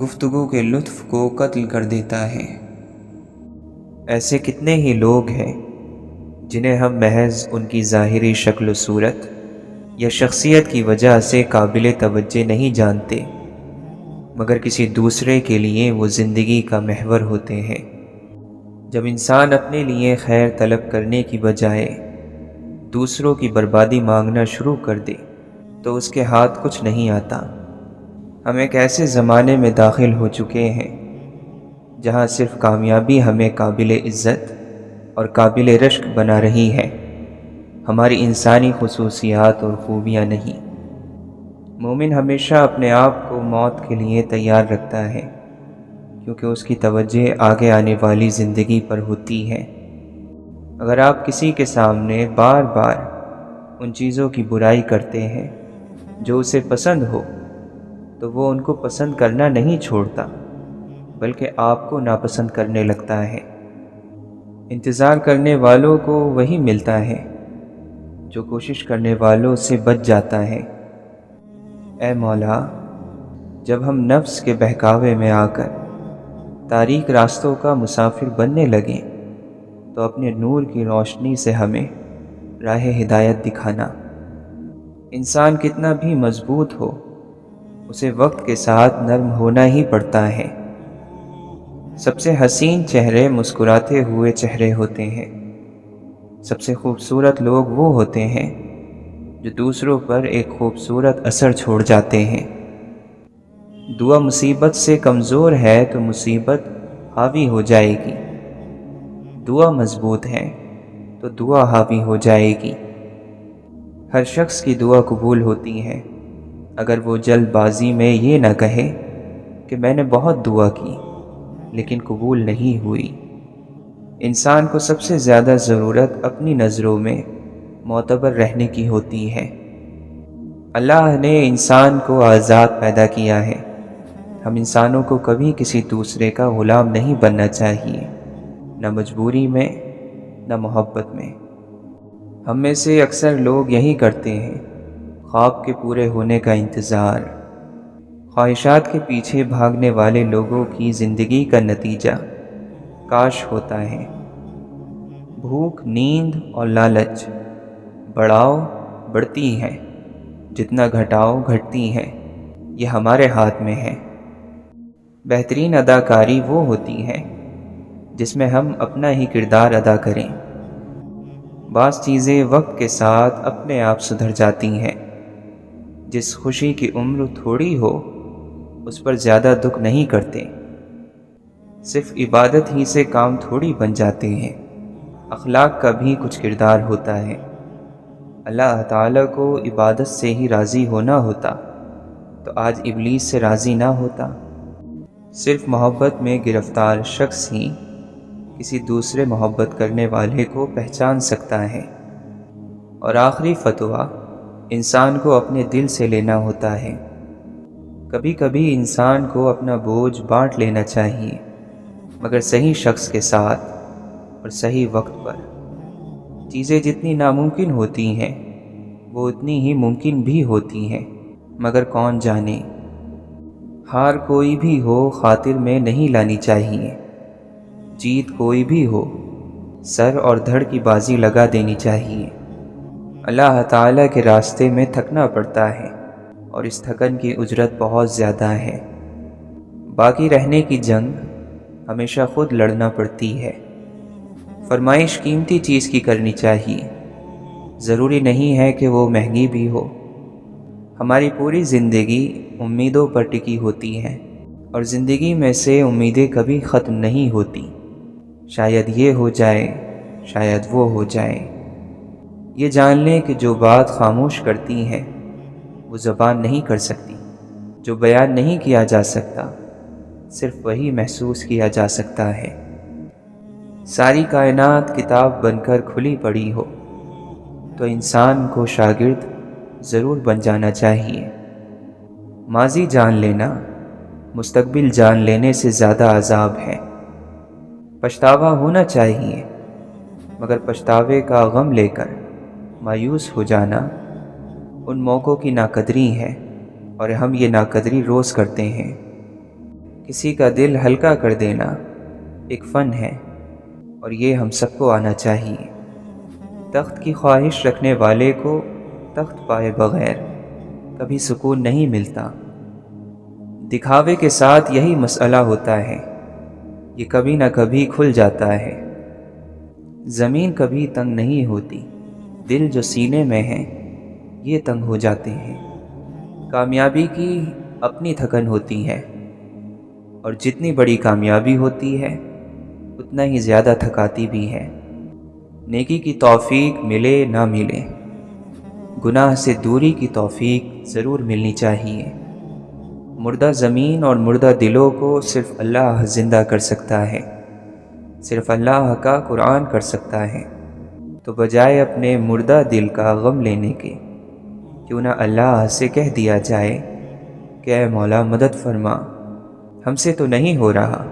گفتگو کے لطف کو قتل کر دیتا ہے۔ ایسے کتنے ہی لوگ ہیں جنہیں ہم محض ان کی ظاہری شکل و صورت یا شخصیت کی وجہ سے قابل توجہ نہیں جانتے، مگر کسی دوسرے کے لیے وہ زندگی کا محور ہوتے ہیں۔ جب انسان اپنے لیے خیر طلب کرنے کی بجائے دوسروں کی بربادی مانگنا شروع کر دے تو اس کے ہاتھ کچھ نہیں آتا۔ ہم ایک ایسے زمانے میں داخل ہو چکے ہیں جہاں صرف کامیابی ہمیں قابل عزت اور قابل رشک بنا رہی ہے، ہماری انسانی خصوصیات اور خوبیاں نہیں۔ مومن ہمیشہ اپنے آپ کو موت کے لیے تیار رکھتا ہے، کیونکہ اس کی توجہ آگے آنے والی زندگی پر ہوتی ہے۔ اگر آپ کسی کے سامنے بار بار ان چیزوں کی برائی کرتے ہیں جو اسے پسند ہو، تو وہ ان کو پسند کرنا نہیں چھوڑتا، بلکہ آپ کو ناپسند کرنے لگتا ہے۔ انتظار کرنے والوں کو وہی ملتا ہے جو کوشش کرنے والوں سے بچ جاتا ہے۔ اے مولا، جب ہم نفس کے بہکاوے میں آ کر تاریک راستوں کا مسافر بننے لگیں تو اپنے نور کی روشنی سے ہمیں راہ ہدایت دکھانا۔ انسان کتنا بھی مضبوط ہو، اسے وقت کے ساتھ نرم ہونا ہی پڑتا ہے۔ سب سے حسین چہرے مسکراتے ہوئے چہرے ہوتے ہیں۔ سب سے خوبصورت لوگ وہ ہوتے ہیں جو دوسروں پر ایک خوبصورت اثر چھوڑ جاتے ہیں۔ دعا مصیبت سے کمزور ہے تو مصیبت حاوی ہو جائے گی، دعا مضبوط ہے تو دعا حاوی ہو جائے گی۔ ہر شخص کی دعا قبول ہوتی ہے اگر وہ جلد بازی میں یہ نہ کہے کہ میں نے بہت دعا کی لیکن قبول نہیں ہوئی۔ انسان کو سب سے زیادہ ضرورت اپنی نظروں میں معتبر رہنے کی ہوتی ہے۔ اللہ نے انسان کو آزاد پیدا کیا ہے۔ ہم انسانوں کو کبھی کسی دوسرے کا غلام نہیں بننا چاہیے، نہ مجبوری میں نہ محبت میں۔ ہم میں سے اکثر لوگ یہی کرتے ہیں، خواب کے پورے ہونے کا انتظار۔ خواہشات کے پیچھے بھاگنے والے لوگوں کی زندگی کا نتیجہ کاش ہوتا ہے۔ بھوک، نیند اور لالچ بڑھاؤ بڑھتی ہیں، جتنا گھٹاؤ گھٹتی ہیں، یہ ہمارے ہاتھ میں ہے۔ بہترین اداکاری وہ ہوتی ہے جس میں ہم اپنا ہی کردار ادا کریں۔ بعض چیزیں وقت کے ساتھ اپنے آپ سدھر جاتی ہیں۔ جس خوشی کی عمر تھوڑی ہو اس پر زیادہ دکھ نہیں کرتے۔ صرف عبادت ہی سے کام تھوڑی بن جاتے ہیں۔ اخلاق کا بھی کچھ کردار ہوتا ہے۔ اللہ تعالیٰ کو عبادت سے ہی راضی ہونا ہوتا تو آج ابلیس سے راضی نہ ہوتا۔ صرف محبت میں گرفتار شخص ہی کسی دوسرے محبت کرنے والے کو پہچان سکتا ہے۔ اور آخری فتویٰ انسان کو اپنے دل سے لینا ہوتا ہے۔ کبھی کبھی انسان کو اپنا بوجھ بانٹ لینا چاہیے، مگر صحیح شخص کے ساتھ اور صحیح وقت پر۔ چیزیں جتنی ناممکن ہوتی ہیں وہ اتنی ہی ممکن بھی ہوتی ہیں، مگر کون جانے۔ ہار کوئی بھی ہو خاطر میں نہیں لانی چاہیے، جیت کوئی بھی ہو سر اور دھڑ کی بازی لگا دینی چاہیے۔ اللہ تعالیٰ کے راستے میں تھکنا پڑتا ہے اور اس تھکن کی اجرت بہت زیادہ ہے۔ باقی رہنے کی جنگ ہمیشہ خود لڑنا پڑتی ہے۔ فرمائش قیمتی چیز کی کرنی چاہیے، ضروری نہیں ہے کہ وہ مہنگی بھی ہو۔ ہماری پوری زندگی امیدوں پر ٹکی ہوتی ہے، اور زندگی میں سے امیدیں کبھی ختم نہیں ہوتی۔ شاید یہ ہو جائے، شاید وہ ہو جائے۔ یہ جان لیں کہ جو بات خاموش کرتی ہے وہ زبان نہیں کر سکتی، جو بیان نہیں کیا جا سکتا صرف وہی محسوس کیا جا سکتا ہے۔ ساری کائنات کتاب بن کر کھلی پڑی ہو تو انسان کو شاگرد ضرور بن جانا چاہیے۔ ماضی جان لینا مستقبل جان لینے سے زیادہ عذاب ہے۔ پچھتاوا ہونا چاہیے، مگر پچھتاوے کا غم لے کر مایوس ہو جانا ان موقعوں کی ناقدری ہے، اور ہم یہ ناقدری روز کرتے ہیں۔ کسی کا دل ہلکا کر دینا ایک فن ہے، اور یہ ہم سب کو آنا چاہیے۔ تخت کی خواہش رکھنے والے کو تخت پائے بغیر کبھی سکون نہیں ملتا۔ دکھاوے کے ساتھ یہی مسئلہ ہوتا ہے، یہ کبھی نہ کبھی کھل جاتا ہے۔ زمین کبھی تنگ نہیں ہوتی، دل جو سینے میں ہے یہ تنگ ہو جاتے ہیں۔ کامیابی کی اپنی تھکن ہوتی ہے، اور جتنی بڑی کامیابی ہوتی ہے اتنا ہی زیادہ تھکاتی بھی ہے۔ نیکی کی توفیق ملے نہ ملے، گناہ سے دوری کی توفیق ضرور ملنی چاہیے۔ مردہ زمین اور مردہ دلوں کو صرف اللہ زندہ کر سکتا ہے، صرف اللہ کا قرآن کر سکتا ہے۔ تو بجائے اپنے مردہ دل کا غم لینے کے، کیوں نہ اللہ سے کہہ دیا جائے کہ اے مولا مدد فرما، ہم سے تو نہیں ہو رہا،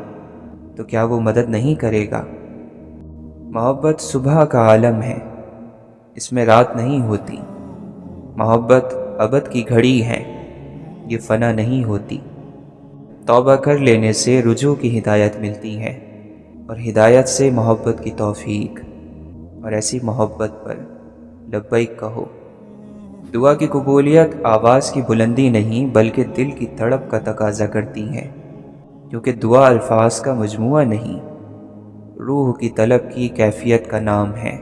تو کیا وہ مدد نہیں کرے گا؟ محبت صبح کا عالم ہے، اس میں رات نہیں ہوتی۔ محبت ابد کی گھڑی ہے، یہ فنا نہیں ہوتی۔ توبہ کر لینے سے رجوع کی ہدایت ملتی ہے، اور ہدایت سے محبت کی توفیق، اور ایسی محبت پر لبیک کہو۔ دعا کی قبولیت آواز کی بلندی نہیں بلکہ دل کی تڑپ کا تقاضا کرتی ہے، کیونکہ دعا الفاظ کا مجموعہ نہیں، روح کی طلب کی کیفیت کا نام ہے۔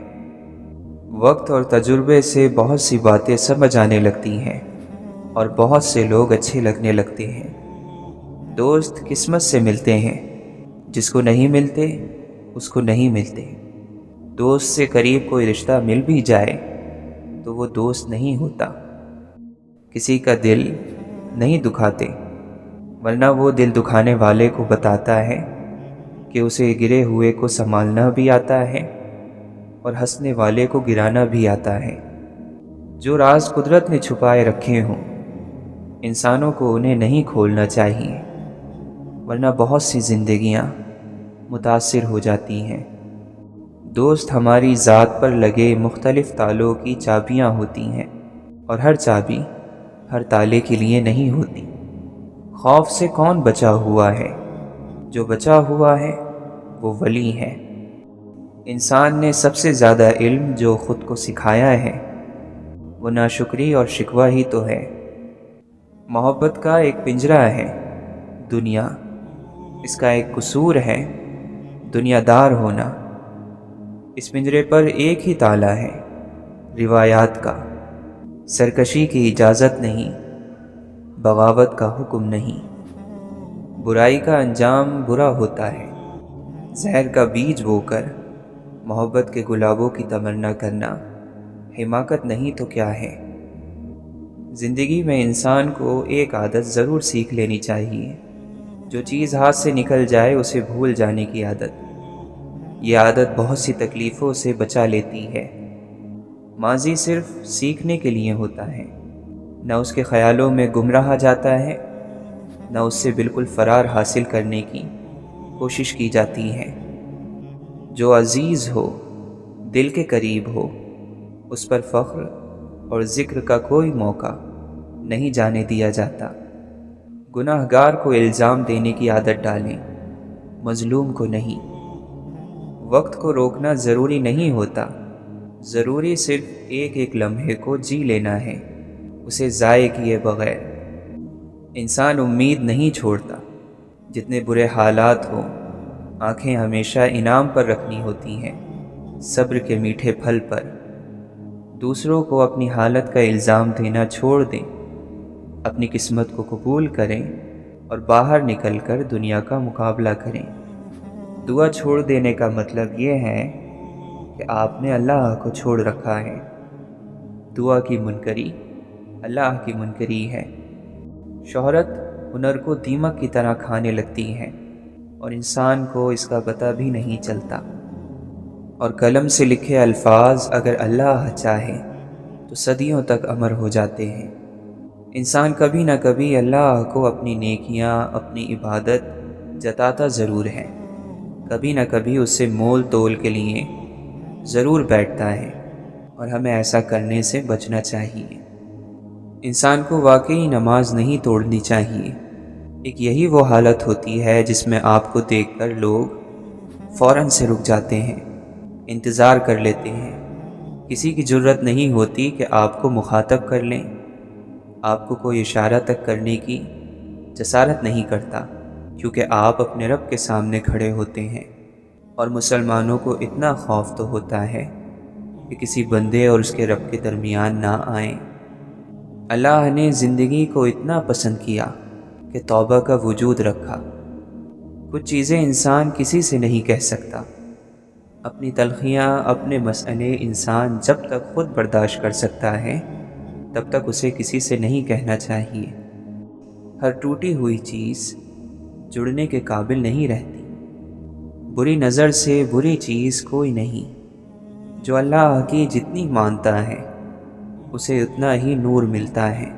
وقت اور تجربے سے بہت سی باتیں سمجھ آنے لگتی ہیں، اور بہت سے لوگ اچھے لگنے لگتے ہیں۔ دوست قسمت سے ملتے ہیں، جس کو نہیں ملتے اس کو نہیں ملتے۔ دوست سے قریب کوئی رشتہ مل بھی جائے تو وہ دوست نہیں ہوتا۔ کسی کا دل نہیں دکھاتے، ورنہ وہ دل دکھانے والے کو بتاتا ہے کہ اسے گرے ہوئے کو سنبھالنا بھی آتا ہے اور ہنسنے والے کو گرانا بھی آتا ہے۔ جو راز قدرت نے چھپائے رکھے ہوں انسانوں کو انہیں نہیں کھولنا چاہیے، ورنہ بہت سی زندگیاں متاثر ہو جاتی ہیں۔ دوست ہماری ذات پر لگے مختلف تالوں کی چابیاں ہوتی ہیں، اور ہر چابی ہر تالے کے لیے نہیں ہوتی۔ خوف سے کون بچا ہوا ہے؟ جو بچا ہوا ہے وہ ولی ہے۔ انسان نے سب سے زیادہ علم جو خود کو سکھایا ہے وہ ناشکری اور شکوہ ہی تو ہے۔ محبت کا ایک پنجرہ ہے دنیا، اس کا ایک قصور ہے دنیا دار ہونا۔ اس پنجرے پر ایک ہی تالا ہے روایات کا، سرکشی کی اجازت نہیں، بغاوت کا حکم نہیں۔ برائی کا انجام برا ہوتا ہے، زہر کا بیج بو کر محبت کے گلابوں کی تمنا کرنا حماقت نہیں تو کیا ہے؟ زندگی میں انسان کو ایک عادت ضرور سیکھ لینی چاہیے، جو چیز ہاتھ سے نکل جائے اسے بھول جانے کی عادت۔ یہ عادت بہت سی تکلیفوں سے بچا لیتی ہے۔ ماضی صرف سیکھنے کے لیے ہوتا ہے، نہ اس کے خیالوں میں گم رہا جاتا ہے، نہ اس سے بالکل فرار حاصل کرنے کی کوشش کی جاتی ہے۔ جو عزیز ہو، دل کے قریب ہو، اس پر فخر اور ذکر کا کوئی موقع نہیں جانے دیا جاتا۔ گناہ گار کو الزام دینے کی عادت ڈالیں، مظلوم کو نہیں۔ وقت کو روکنا ضروری نہیں ہوتا، ضروری صرف ایک ایک لمحے کو جی لینا ہے، اسے ضائع کیے بغیر۔ انسان امید نہیں چھوڑتا، جتنے برے حالات ہوں آنکھیں ہمیشہ انعام پر رکھنی ہوتی ہیں، صبر کے میٹھے پھل پر۔ دوسروں کو اپنی حالت کا الزام دینا چھوڑ دیں، اپنی قسمت کو قبول کریں اور باہر نکل کر دنیا کا مقابلہ کریں۔ دعا چھوڑ دینے کا مطلب یہ ہے کہ آپ نے اللہ کو چھوڑ رکھا ہے۔ دعا کی منکری اللہ کی منکری ہے۔ شہرت ہنر کو دیمک کی طرح کھانے لگتی ہے اور انسان کو اس کا پتہ بھی نہیں چلتا۔ اور قلم سے لکھے الفاظ اگر اللہ چاہے تو صدیوں تک امر ہو جاتے ہیں۔ انسان کبھی نہ کبھی اللہ کو اپنی نیکیاں، اپنی عبادت جتاتا ضرور ہے، کبھی نہ کبھی اس سے مول تول کے لیے ضرور بیٹھتا ہے، اور ہمیں ایسا کرنے سے بچنا چاہیے۔ انسان کو واقعی نماز نہیں توڑنی چاہیے۔ ایک یہی وہ حالت ہوتی ہے جس میں آپ کو دیکھ کر لوگ فوراً سے رک جاتے ہیں، انتظار کر لیتے ہیں۔ کسی کی جرت نہیں ہوتی کہ آپ کو مخاطب کر لیں، آپ کو کوئی اشارہ تک کرنے کی جسارت نہیں کرتا، کیونکہ آپ اپنے رب کے سامنے کھڑے ہوتے ہیں۔ اور مسلمانوں کو اتنا خوف تو ہوتا ہے کہ کسی بندے اور اس کے رب کے درمیان نہ آئیں۔ اللہ نے زندگی کو اتنا پسند کیا کہ توبہ کا وجود رکھا۔ کچھ چیزیں انسان کسی سے نہیں کہہ سکتا۔ اپنی تلخیاں، اپنے مسئلے انسان جب تک خود برداشت کر سکتا ہے تب تک اسے کسی سے نہیں کہنا چاہیے۔ ہر ٹوٹی ہوئی چیز جڑنے کے قابل نہیں رہتی۔ بری نظر سے بری چیز کوئی نہیں۔ جو اللہ کی جتنی مانتا ہے اسے اتنا ہی نور ملتا ہے۔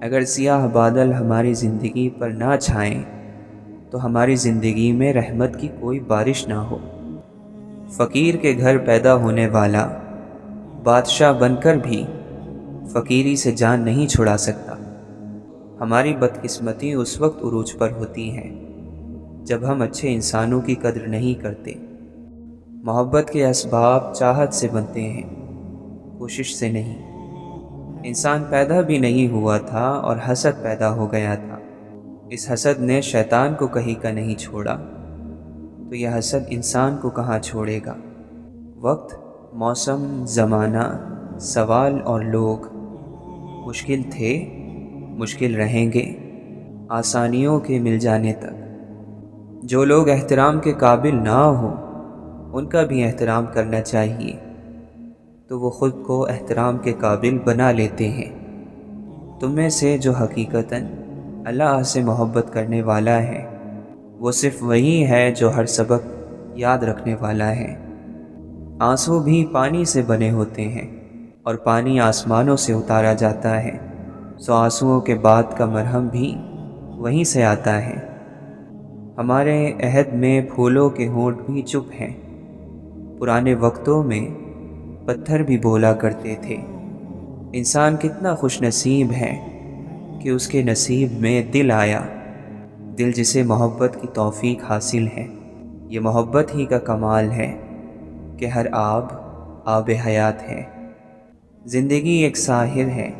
اگر سیاہ بادل ہماری زندگی پر نہ چھائیں تو ہماری زندگی میں رحمت کی کوئی بارش نہ ہو۔ فقیر کے گھر پیدا ہونے والا بادشاہ بن کر بھی فقیری سے جان نہیں چھڑا سکتا۔ ہماری بدقسمتی اس وقت عروج پر ہوتی ہیں جب ہم اچھے انسانوں کی قدر نہیں کرتے۔ محبت کے اسباب چاہت سے بنتے ہیں، کوشش سے نہیں۔ انسان پیدا بھی نہیں ہوا تھا اور حسد پیدا ہو گیا تھا۔ اس حسد نے شیطان کو کہیں کا نہیں چھوڑا، تو یہ حسد انسان کو کہاں چھوڑے گا؟ وقت، موسم، زمانہ، سوال اور لوگ مشکل تھے، مشکل رہیں گے، آسانیوں کے مل جانے تک۔ جو لوگ احترام کے قابل نہ ہوں ان کا بھی احترام کرنا چاہیے، تو وہ خود کو احترام کے قابل بنا لیتے ہیں۔ تم میں سے جو حقیقتاً اللہ سے محبت کرنے والا ہے وہ صرف وہی ہے جو ہر سبق یاد رکھنے والا ہے۔ آنسو بھی پانی سے بنے ہوتے ہیں اور پانی آسمانوں سے اتارا جاتا ہے، سو آنسوؤں کے بعد کا مرہم بھی وہیں سے آتا ہے۔ ہمارے عہد میں پھولوں کے ہونٹ بھی چپ ہیں۔ پرانے وقتوں میں پتھر بھی بولا کرتے تھے۔ انسان کتنا خوش نصیب ہے کہ اس کے نصیب میں دل آیا، دل جسے محبت کی توفیق حاصل ہے۔ یہ محبت ہی کا کمال ہے کہ ہر آب حیات ہے۔ زندگی ایک ساحر ہے،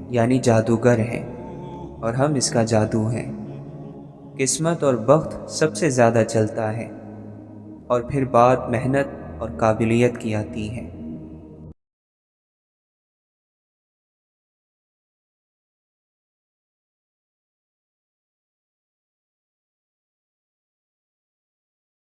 یعنی جادوگر ہے، اور ہم اس کا جادو ہیں۔ قسمت اور بخت سب سے زیادہ چلتا ہے، اور پھر بات محنت اور قابلیت کی آتی ہے۔